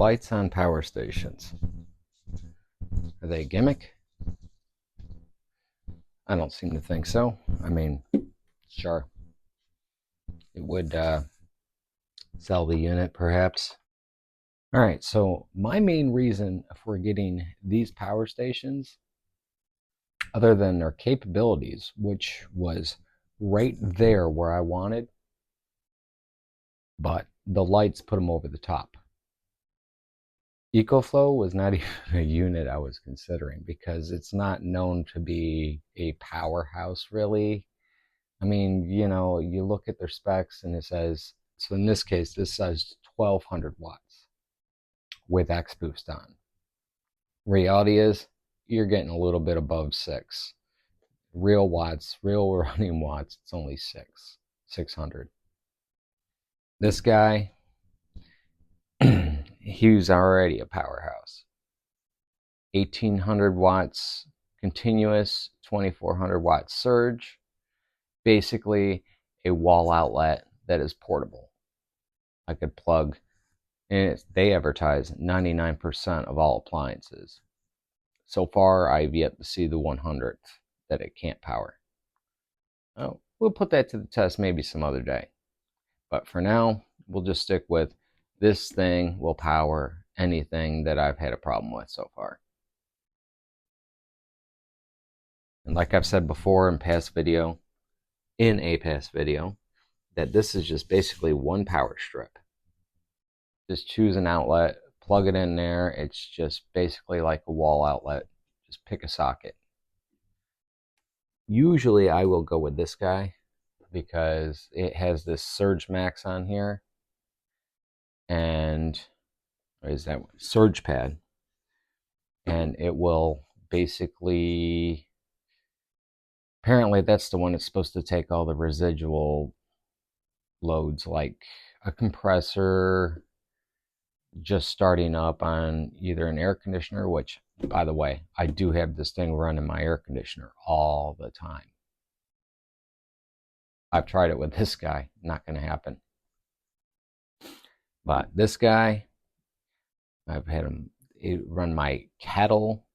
lights on power stations. Are they a gimmick? I don't seem to think so. I mean, sure, it would sell the unit perhaps. All right, so my main reason for getting these power stations, other than their capabilities, which was right there where I wanted, but the lights put them over the top. EcoFlow was not even a unit I was considering because it's not known to be a powerhouse, really. I mean, you look at their specs and it says, so in this case, this says 1200 watts with X boost on. Reality is, you're getting a little bit above 6. Real watts, real running watts, it's only 600. This guy, he was already a powerhouse. 1800 watts continuous, 2400 watt surge, basically a wall outlet that is portable. I could plug, and they advertise 99% of all appliances. So far, I've yet to see the 100th that it can't power. Oh, we'll put that to the test maybe some other day. But for now, we'll just stick with this thing will power anything that I've had a problem with so far. And like I've said before in a past video, that this is just basically one power strip. Just choose an outlet, plug it in there. It's just basically like a wall outlet. Just pick a socket. Usually I will go with this guy because it has this Surge Max on here. And what is that? Surge pad. And it will basically, apparently that's the one that's supposed to take all the residual loads, like a compressor just starting up on either an air conditioner, which, by the way, I do have this thing running my air conditioner all the time. I've tried it with this guy, not going to happen. But this guy, I've had him run my kettle,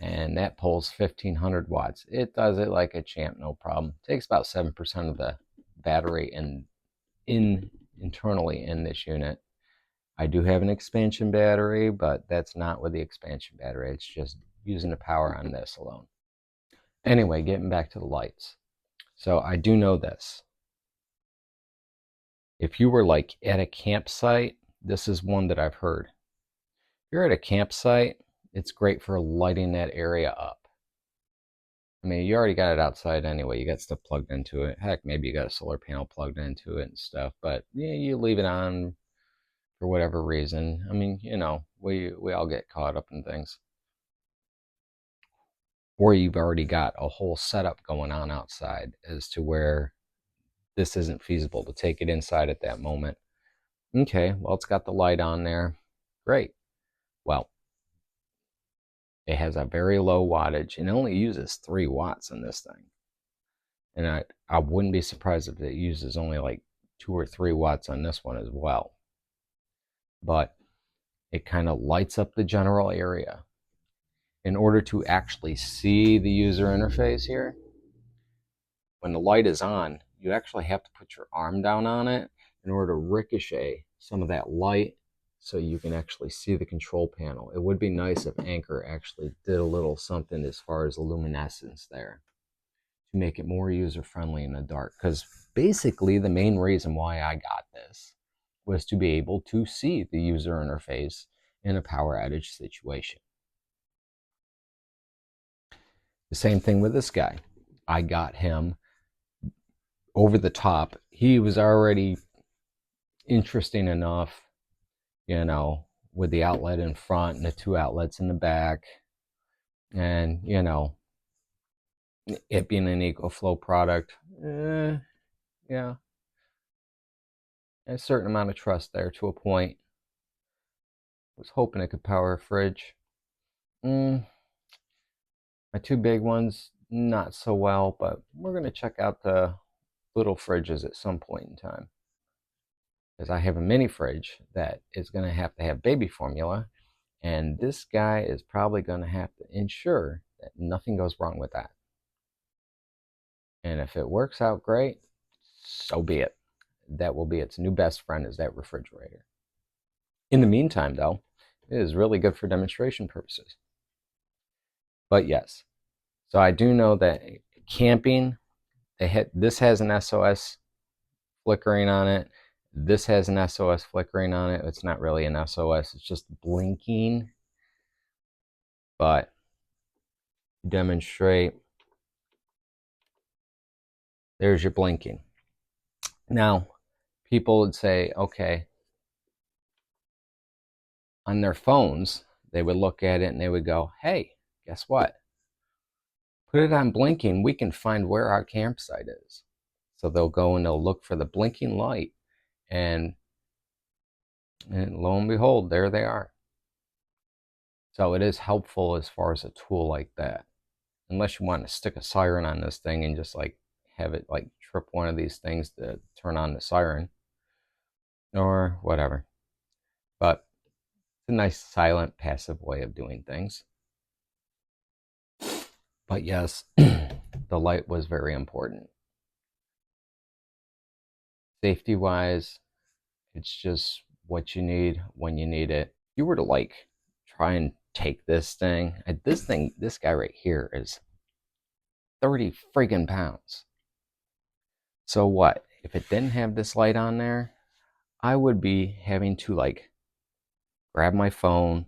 and that pulls 1500 watts. It does it like a champ, no problem. It takes about 7% of the battery internally in this unit. I do have an expansion battery, but that's not with the expansion battery. It's just using the power on this alone. Anyway, getting back to the lights. So I do know this. If you were like at a campsite, this is one that I've heard. If you're at a campsite, it's great for lighting that area up. I mean, you already got it outside anyway. You got stuff plugged into it. Heck, maybe you got a solar panel plugged into it and stuff. But yeah, you leave it on for whatever reason. I mean, we all get caught up in things. Or you've already got a whole setup going on outside as to where this isn't feasible to take it inside at that moment. Okay, well, it's got the light on there. Great. Well, it has a very low wattage and it only uses 3 watts in this thing. And I wouldn't be surprised if it uses only like 2 or 3 watts on this one as well. But it kind of lights up the general area. In order to actually see the user interface here, when the light is on, you actually have to put your arm down on it in order to ricochet some of that light so you can actually see the control panel. It would be nice if Anker actually did a little something as far as luminescence there to make it more user-friendly in the dark. Because basically the main reason why I got this was to be able to see the user interface in a power outage situation. The same thing with this guy. I got him over the top. He was already interesting enough, with the outlet in front and the 2 outlets in the back. And, it being an EcoFlow product, yeah, a certain amount of trust there to a point. I was hoping it could power a fridge. My 2 big ones, not so well, but we're going to check out the little fridges at some point in time. because I have a mini fridge that is going to have baby formula, and this guy is probably going to have to ensure that nothing goes wrong with that. And if it works out great, so be it. That will be its new best friend, is that refrigerator. In the meantime, though, it is really good for demonstration purposes. But yes, so I do know that camping, this has an SOS flickering on it. This has an SOS flickering on it. It's not really an SOS, it's just blinking. But demonstrate, there's your blinking. Now, people would say, okay, on their phones, they would look at it and they would go, hey, guess what? Put it on blinking, we can find where our campsite is. So they'll go and they'll look for the blinking light, and lo and behold, there they are. So it is helpful as far as a tool like that. Unless you want to stick a siren on this thing and just like have it like trip one of these things to turn on the siren or whatever. But it's a nice silent passive way of doing things. But yes, the light was very important. Safety wise, it's just what you need when you need it. If you were to like try and take this guy right here is 30 friggin' pounds. So what? If it didn't have this light on there, I would be having to like grab my phone,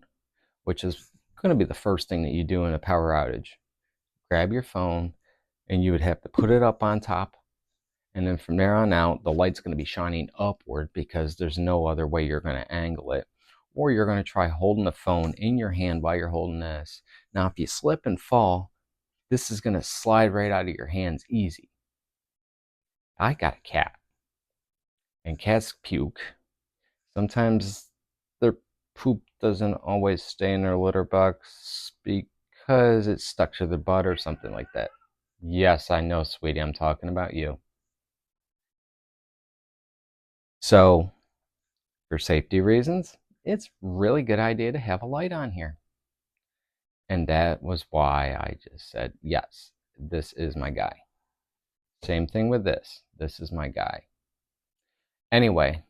which is going to be the first thing that you do in a power outage. Grab your phone, and you would have to put it up on top. And then from there on out, the light's going to be shining upward because there's no other way you're going to angle it. Or you're going to try holding the phone in your hand while you're holding this. Now, if you slip and fall, this is going to slide right out of your hands easy. I got a cat, and cats puke. Sometimes their poop doesn't always stay in their litter box because it's stuck to the butt or something like that. Yes, I know, sweetie, I'm talking about you. So, for safety reasons, it's really good idea to have a light on here. And that was why I just said, yes, this is my guy. Same thing with this. This is my guy. Anyway,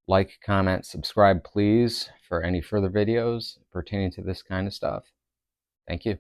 like, comment, subscribe, please, for any further videos pertaining to this kind of stuff. Thank you.